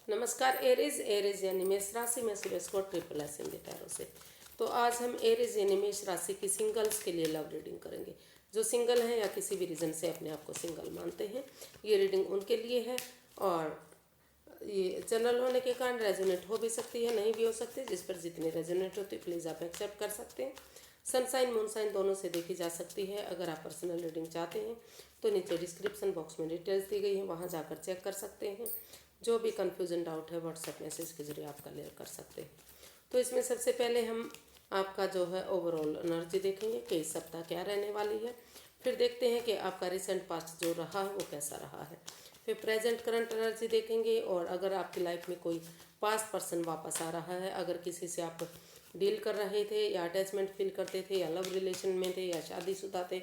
नमस्कार एरिज यानी मेष राशि में सुरेश को ट्रिपल एस हिंदी टैरो से। तो आज हम एरिज यानी मेष राशि की सिंगल्स के लिए लव रीडिंग करेंगे। जो सिंगल हैं या किसी भी रीज़न से अपने आप को सिंगल मानते हैं, ये रीडिंग उनके लिए है। और ये जनरल होने के कारण रेजोनेट हो भी सकती है, नहीं भी हो सकती। जिस पर जितनी रेजोनेट होती है प्लीज़ आप एक्सेप्ट कर सकते हैं। सनसाइन मूनसाइन दोनों से देखी जा सकती है। अगर आप पर्सनल रीडिंग चाहते हैं तो नीचे डिस्क्रिप्शन बॉक्स में डिटेल्स दी गई हैं, वहाँ जाकर चेक कर सकते हैं। जो भी कन्फ्यूजन डाउट है व्हाट्सएप मैसेज के जरिए आप क्लियर कर सकते हैं। तो इसमें सबसे पहले हम आपका जो है ओवरऑल एनर्जी देखेंगे कि इस सप्ताह क्या रहने वाली है। फिर देखते हैं कि आपका रिसेंट पास्ट जो रहा है वो कैसा रहा है। फिर प्रेजेंट करंट एनर्जी देखेंगे, और अगर आपकी लाइफ में कोई पास्ट पर्सन वापस आ रहा है, अगर किसी से आप डील कर रहे थे या अटैचमेंट फील करते थे या लव रिलेशन में थे या शादीशुदा थे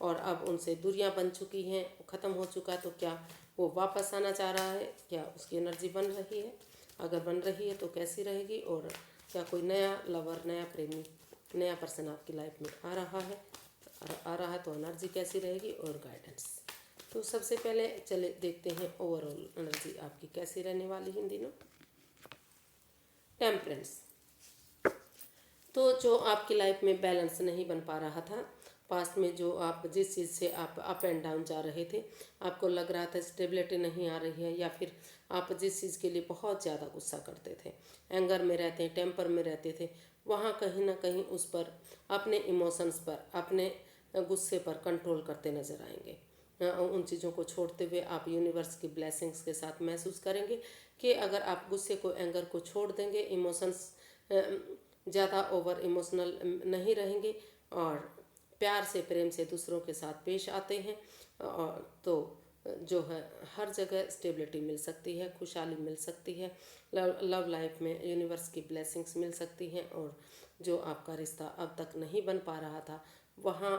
और अब उनसे दूरियां बन चुकी हैं, ख़त्म हो चुका है, तो क्या वो वापस आना चाह रहा है, क्या उसकी एनर्जी बन रही है, अगर बन रही है तो कैसी रहेगी, और क्या कोई नया लवर, नया प्रेमी, नया पर्सन आपकी लाइफ में आ रहा है तो एनर्जी कैसी रहेगी, और गाइडेंस। तो सबसे पहले चले देखते हैं ओवरऑल एनर्जी आपकी कैसी रहने वाली है इन दिनों। टेम्परेंस। तो जो आपकी लाइफ में बैलेंस नहीं बन पा रहा था, पास्ट में जो आप जिस चीज़ से आप अप एंड डाउन जा रहे थे, आपको लग रहा था स्टेबिलिटी नहीं आ रही है, या फिर आप जिस चीज़ के लिए बहुत ज़्यादा गुस्सा करते थे, एंगर में रहते हैं, टेम्पर में रहते थे, वहाँ कहीं ना कहीं उस पर अपने इमोशंस पर, अपने गुस्से पर कंट्रोल करते नज़र आएंगे। उन चीज़ों को छोड़ते हुए आप यूनिवर्स की ब्लेसिंग्स के साथ महसूस करेंगे कि अगर आप गुस्से को, एंगर को छोड़ देंगे, इमोशंस ज़्यादा ओवर इमोशनल नहीं रहेंगे और प्यार से, प्रेम से दूसरों के साथ पेश आते हैं, और तो जो है हर जगह स्टेबिलिटी मिल सकती है, खुशहाली मिल सकती है, लव लाइफ में यूनिवर्स की ब्लेसिंग्स मिल सकती हैं, और जो आपका रिश्ता अब तक नहीं बन पा रहा था वहाँ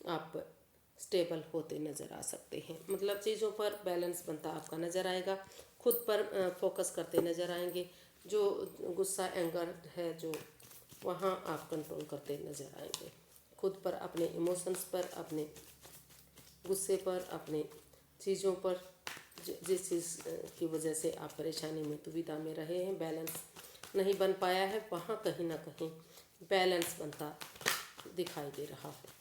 आप स्टेबल होते नज़र आ सकते हैं। मतलब चीज़ों पर बैलेंस बनता आपका नज़र आएगा, खुद पर फोकस करते नज़र आएंगे। जो गुस्सा, एंगर है जो, वहाँ आप कंट्रोल करते नज़र आएंगे, खुद पर, अपने इमोशंस पर, अपने गुस्से पर, अपने चीज़ों पर, जिस चीज़ की वजह से आप परेशानी में, दुविधा में रहे हैं, बैलेंस नहीं बन पाया है, वहाँ कहीं ना कहीं बैलेंस बनता दिखाई दे रहा है।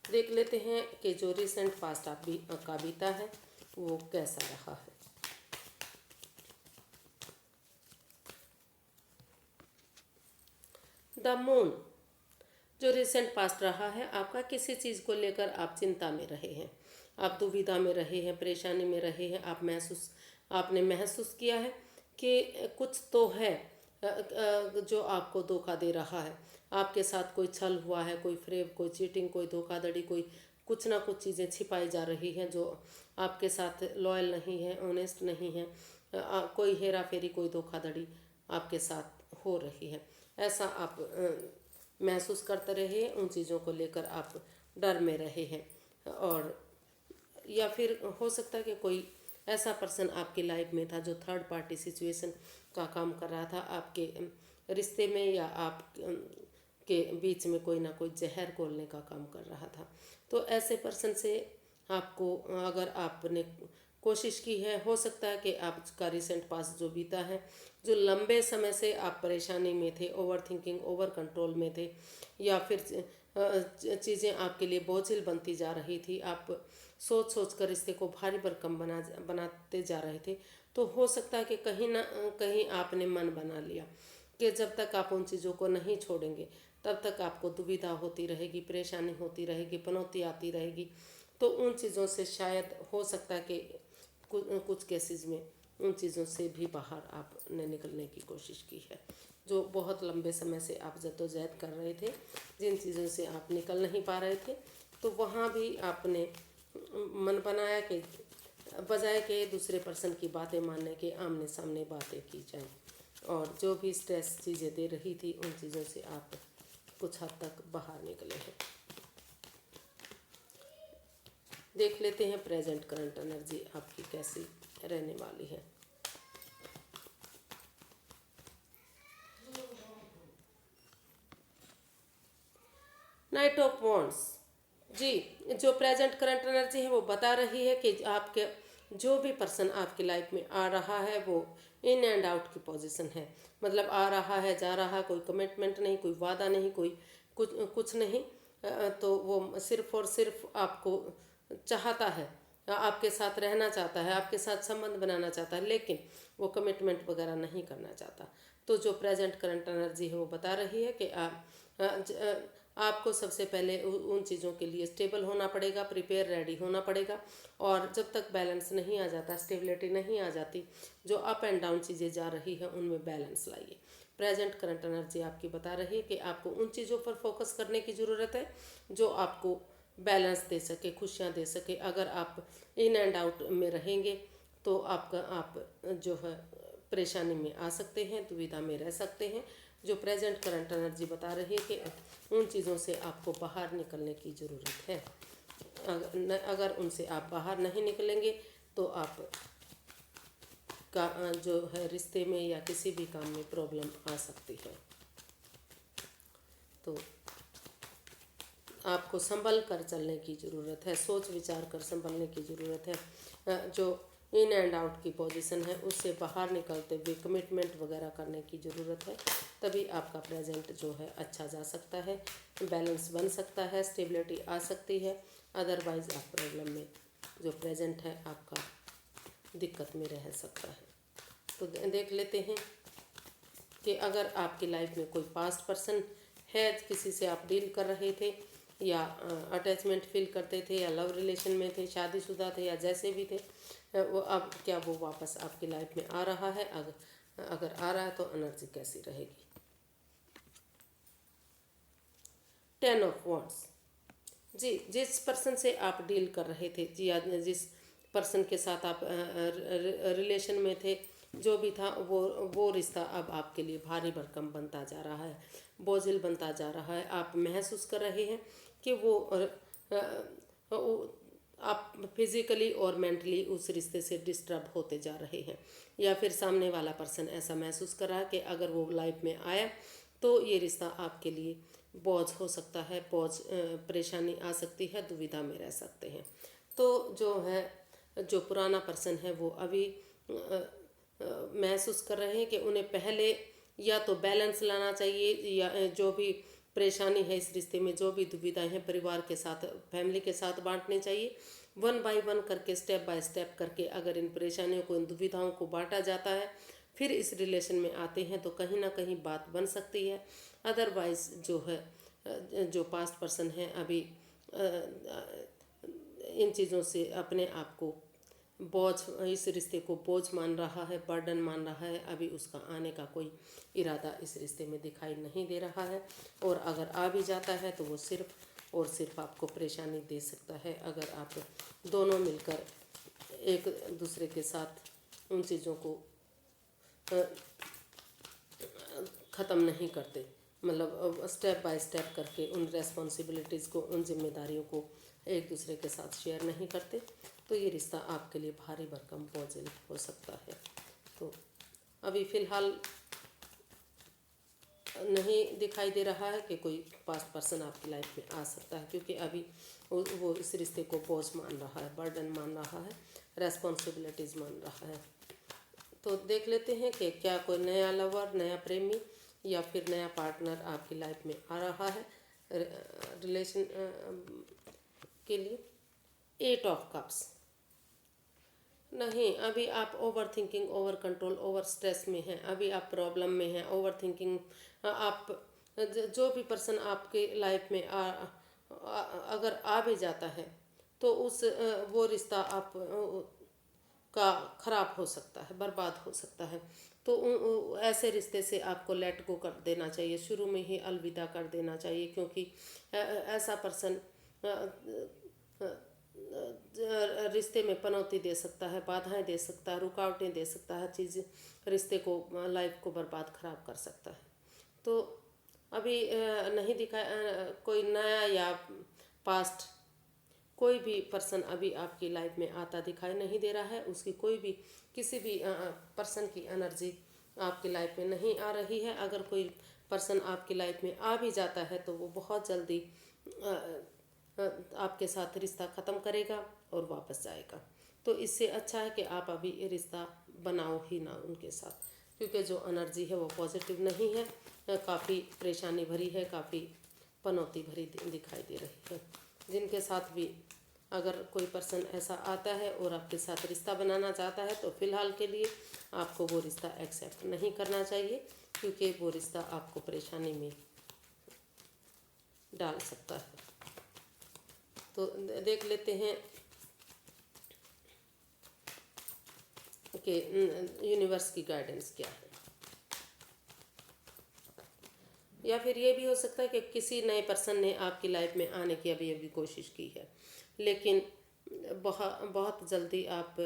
देख लेते हैं कि जो रिसेंट पास्ट आप का बीता है वो कैसा रहा है। The moon. जो रिसेंट पास्ट रहा है आपका, किसी चीज़ को लेकर आप चिंता में रहे हैं, आप दुविधा में रहे हैं, परेशानी में रहे हैं। आपने महसूस किया है कि कुछ तो है जो आपको धोखा दे रहा है। आपके साथ कोई छल हुआ है, कोई फ्रेब, कोई चीटिंग, कोई धोखाधड़ी, कोई कुछ ना कुछ चीज़ें छिपाई जा रही हैं जो आपके साथ लॉयल नहीं है, ऑनेस्ट नहीं है। कोई हेरा फेरी, कोई धोखाधड़ी आपके साथ हो रही है, ऐसा आप महसूस करते रहे। उन चीज़ों को लेकर आप डर में रहे हैं, और या फिर हो सकता है कि कोई ऐसा पर्सन आपकी लाइफ में था जो थर्ड पार्टी सिचुएशन का काम कर रहा था आपके रिश्ते में, या आप के बीच में कोई ना कोई जहर घोलने का काम कर रहा था। तो ऐसे पर्सन से आपको, अगर आपने कोशिश की है, हो सकता है कि आपका रिसेंट पास जो बीता है, जो लंबे समय से आप परेशानी में थे, ओवर थिंकिंग, ओवर कंट्रोल में थे, या फिर चीज़ें आपके लिए बोझिल बनती जा रही थी, आप सोच सोच कर रिश्ते को भारी भरकम बनाते जा रहे थे, तो हो सकता है कि कहीं ना कहीं आपने मन बना लिया कि जब तक आप उन चीज़ों को नहीं छोड़ेंगे तब तक आपको दुविधा होती रहेगी, परेशानी होती रहेगी, पनौती आती रहेगी। तो उन चीज़ों से शायद हो सकता है कि कुछ केसेस में उन चीज़ों से भी बाहर आपने निकलने की कोशिश की है। जो बहुत लंबे समय से आप जद्दोजहद कर रहे थे, जिन चीज़ों से आप निकल नहीं पा रहे थे, तो वहाँ भी आपने मन बनाया कि बजाय के दूसरे पर्सन की बातें मानने के, आमने सामने बातें की जाएं, और जो भी स्ट्रेस चीज़ें दे रही थी उन चीज़ों से आप कुछ हद तक बाहर निकले हैं। देख लेते हैं प्रेजेंट करंट एनर्जी आपकी कैसी रहने वाली है। Night of wands. जी, जो प्रेजेंट करंट एनर्जी है वो बता रही है कि आपके जो भी पर्सन आपकी लाइफ में आ रहा है वो इन एंड आउट की पोजीशन है, मतलब आ रहा है जा रहा, कोई कमिटमेंट नहीं, कोई वादा नहीं, कोई कुछ कुछ नहीं। तो वो सिर्फ और सिर्फ आपको चाहता है, आपके साथ रहना चाहता है, आपके साथ संबंध बनाना चाहता है, लेकिन वो कमिटमेंट वगैरह नहीं करना चाहता। तो जो प्रेजेंट करंट एनर्जी है वो बता रही है कि आपको सबसे पहले उन चीज़ों के लिए स्टेबल होना पड़ेगा, प्रिपेयर रेडी होना पड़ेगा। और जब तक बैलेंस नहीं आ जाता, स्टेबिलिटी नहीं आ जाती, जो अप एंड डाउन चीज़ें जा रही हैं उनमें बैलेंस लाइए। प्रेजेंट करंट एनर्जी आपकी बता रही है कि आपको उन चीज़ों पर फोकस करने की ज़रूरत है जो आपको बैलेंस दे सके, खुशियाँ दे सके। अगर आप इन एंड आउट में रहेंगे तो आप जो है परेशानी में आ सकते हैं, दुविधा में रह सकते हैं। जो प्रेजेंट करंट एनर्जी बता रही है कि उन चीज़ों से आपको बाहर निकलने की ज़रूरत है। अगर उनसे आप बाहर नहीं निकलेंगे तो आप का जो है रिश्ते में या किसी भी काम में प्रॉब्लम आ सकती है। तो आपको संभल कर चलने की ज़रूरत है, सोच विचार कर संभलने की ज़रूरत है। जो इन एंड आउट की पोजीशन है उससे बाहर निकलते हुए कमिटमेंट वगैरह करने की ज़रूरत है, तभी आपका प्रेजेंट जो है अच्छा जा सकता है, बैलेंस बन सकता है, स्टेबिलिटी आ सकती है। अदरवाइज़ आप प्रॉब्लम में, जो प्रेजेंट है आपका, दिक्कत में रह सकता है। तो देख लेते हैं कि अगर आपकी लाइफ में कोई पास्ट पर्सन है, किसी से आप डील कर रहे थे या अटैचमेंट फील करते थे या लव रिलेशन में थे, शादीशुदा थे या जैसे भी थे, वो अब क्या वो वापस आपकी लाइफ में आ रहा है? अगर आ रहा है तो एनर्जी कैसी रहेगी? 10 ऑफ वॉन्ड्स। जी, जिस पर्सन से आप डील कर रहे थे जी, या जिस पर्सन के साथ आप रिलेशन में थे, जो भी था वो रिश्ता अब आपके लिए भारी भरकम बनता जा रहा है, बोझिल बनता जा रहा है। आप महसूस कर रहे हैं कि आप फिजिकली और मेंटली उस रिश्ते से डिस्टर्ब होते जा रहे हैं, या फिर सामने वाला पर्सन ऐसा महसूस कर रहा है कि अगर वो लाइफ में आया तो ये रिश्ता आपके लिए बोझ हो सकता है, परेशानी आ सकती है, दुविधा में रह सकते हैं। तो जो पुराना पर्सन है वो अभी महसूस कर रहे हैं कि उन्हें पहले या तो बैलेंस लाना चाहिए, या जो भी परेशानी है इस रिश्ते में, जो भी दुविधाएं हैं, परिवार के साथ, फैमिली के साथ बांटनी चाहिए। वन बाय वन करके, स्टेप बाय स्टेप करके अगर इन परेशानियों को, इन दुविधाओं को बांटा जाता है, फिर इस रिलेशन में आते हैं तो कहीं ना कहीं बात बन सकती है। अदरवाइज जो है जो पास्ट पर्सन है अभी इन चीज़ों से अपने आप को बोझ, इस रिश्ते को बोझ मान रहा है, बर्डन मान रहा है। अभी उसका आने का कोई इरादा इस रिश्ते में दिखाई नहीं दे रहा है, और अगर आ भी जाता है तो वो सिर्फ और सिर्फ आपको परेशानी दे सकता है। अगर आप दोनों मिलकर एक दूसरे के साथ उन चीज़ों को ख़त्म नहीं करते, मतलब स्टेप बाय स्टेप करके उन रेस्पॉन्सिबिलिटीज़ को, उन जिम्मेदारियों को एक दूसरे के साथ शेयर नहीं करते, तो ये रिश्ता आपके लिए भारी भरकम बोझिल हो सकता है। तो अभी फ़िलहाल नहीं दिखाई दे रहा है कि कोई पास्ट पर्सन आपकी लाइफ में आ सकता है, क्योंकि अभी वो इस रिश्ते को बोझ मान रहा है, बर्डन मान रहा है, रेस्पॉन्सिबिलिटीज़ मान रहा है। तो देख लेते हैं कि क्या कोई नया लवर, नया प्रेमी या फिर नया पार्टनर आपकी लाइफ में आ रहा है रिलेशन के लिए। 8 ऑफ कप्स। नहीं, अभी आप over thinking, over control, over stress में हैं, अभी आप प्रॉब्लम में हैं, ओवर थिंकिंग। आप जो भी पर्सन आपके लाइफ में अगर आ भी जाता है तो वो रिश्ता आप का खराब हो सकता है, बर्बाद हो सकता है। तो ऐसे रिश्ते से आपको लेट गो कर देना चाहिए, शुरू में ही अलविदा कर देना चाहिए, क्योंकि ऐसा पर्सन रिश्ते में पनौती दे सकता है, बाधाएं दे सकता है, रुकावटें दे सकता है, चीज़ रिश्ते को, लाइफ को बर्बाद खराब कर सकता है। तो अभी नहीं दिखा कोई नया या पास्ट कोई भी पर्सन अभी आपकी लाइफ में आता दिखाई नहीं दे रहा है। उसकी कोई भी, किसी भी पर्सन की एनर्जी आपकी लाइफ में नहीं आ रही है। अगर कोई पर्सन आपकी लाइफ में आ भी जाता है तो वो बहुत जल्दी आपके साथ रिश्ता ख़त्म करेगा और वापस जाएगा। तो इससे अच्छा है कि आप अभी ये रिश्ता बनाओ ही ना उनके साथ, क्योंकि जो एनर्जी है वो पॉजिटिव नहीं है, काफ़ी परेशानी भरी है, काफ़ी पनौती भरी दिखाई दे रही है। जिनके साथ भी अगर कोई पर्सन ऐसा आता है और आपके साथ रिश्ता बनाना चाहता है तो फिलहाल के लिए आपको वो रिश्ता एक्सेप्ट नहीं करना चाहिए, क्योंकि वो रिश्ता आपको परेशानी में डाल सकता है। तो देख लेते हैं कि यूनिवर्स की गाइडेंस क्या है। या फिर ये भी हो सकता है कि किसी नए पर्सन ने आपकी लाइफ में आने की अभी अभी कोशिश की है, लेकिन बहुत जल्दी आप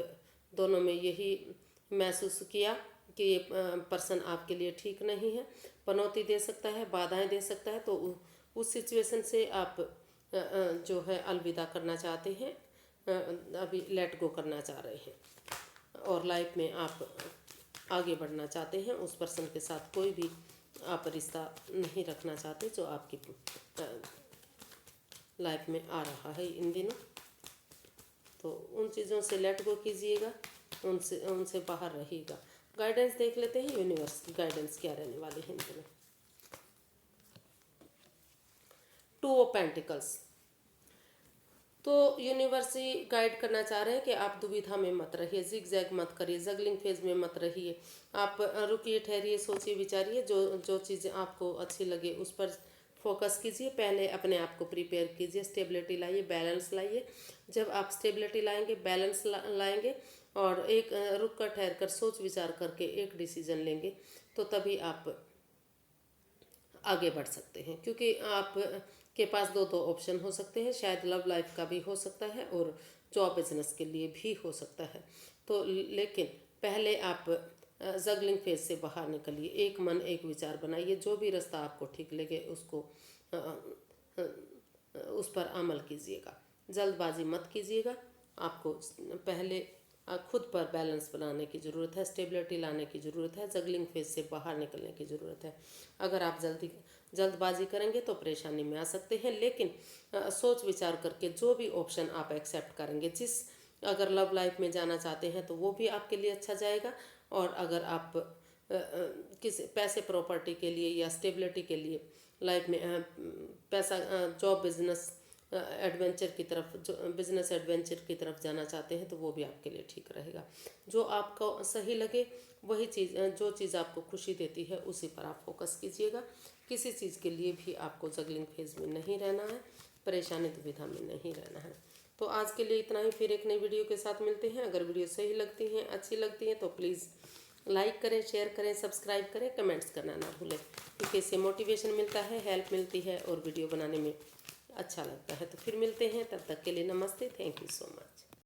दोनों में यही महसूस किया कि ये पर्सन आपके लिए ठीक नहीं है, पनौती दे सकता है, बाधाएं दे सकता है। तो उस सिचुएशन से आप जो है अलविदा करना चाहते हैं, अभी लेट गो करना चाह रहे हैं और लाइफ में आप आगे बढ़ना चाहते हैं। उस पर्सन के साथ कोई भी आप रिश्ता नहीं रखना चाहते जो आपकी लाइफ में आ रहा है इन दिनों। तो उन चीज़ों से लेट गो कीजिएगा, उनसे बाहर रहिएगा। गाइडेंस देख लेते हैं यूनिवर्स की गाइडेंस क्या रहने वाली है इन दिनों। 2 ऑफ पेंटिकल्स। तो यूनिवर्स ही गाइड करना चाह रहे हैं कि आप दुविधा में मत रहिए, जिग जैग मत करिए, जगलिंग फेज में मत रहिए। आप रुकिए, ठहरिए, सोचिए, विचारिए, जो चीज़ें आपको अच्छी लगे उस पर फोकस कीजिए। पहले अपने आप को प्रिपेयर कीजिए, स्टेबिलिटी लाइए, बैलेंस लाइए। जब आप स्टेबिलिटी लाएंगे, बैलेंस लाएंगे और एक रुक कर ठहर कर सोच विचार करके एक डिसीजन लेंगे, तो तभी आप आगे बढ़ सकते हैं। क्योंकि आप के पास दो ऑप्शन हो सकते हैं, शायद लव लाइफ का भी हो सकता है और जॉब बिजनेस के लिए भी हो सकता है। तो लेकिन पहले आप जगलिंग फेज से बाहर निकलिए, एक मन एक विचार बनाइए, जो भी रास्ता आपको ठीक लगे उसको उस पर अमल कीजिएगा, जल्दबाजी मत कीजिएगा। आपको पहले खुद पर बैलेंस बनाने की ज़रूरत है, स्टेबिलिटी लाने की ज़रूरत है, जगलिंग फेज से बाहर निकलने की ज़रूरत है। अगर आप जल्दबाजी करेंगे तो परेशानी में आ सकते हैं, लेकिन सोच विचार करके जो भी ऑप्शन आप एक्सेप्ट करेंगे, अगर लव लाइफ में जाना चाहते हैं तो वो भी आपके लिए अच्छा जाएगा। और अगर आप किसी पैसे प्रॉपर्टी के लिए या स्टेबिलिटी के लिए लाइफ में पैसा जॉब बिजनेस एडवेंचर की तरफ, जो बिजनेस एडवेंचर की तरफ जाना चाहते हैं तो वो भी आपके लिए ठीक रहेगा। जो आपको सही लगे वही चीज़, जो चीज़ आपको खुशी देती है उसी पर आप फोकस कीजिएगा। किसी चीज़ के लिए भी आपको जगलिंग फेज में नहीं रहना है, परेशानी दुविधा में नहीं रहना है। तो आज के लिए इतना ही, फिर एक नई वीडियो के साथ मिलते हैं। अगर वीडियो सही लगती हैं, अच्छी लगती हैं तो प्लीज़ लाइक करें, शेयर करें, सब्सक्राइब करें, कमेंट्स करना ना भूलें, क्योंकि इससे मोटिवेशन मिलता है, हेल्प मिलती है और वीडियो बनाने में अच्छा लगता है। तो फिर मिलते हैं, तब तक के लिए नमस्ते, थैंक यू सो मच।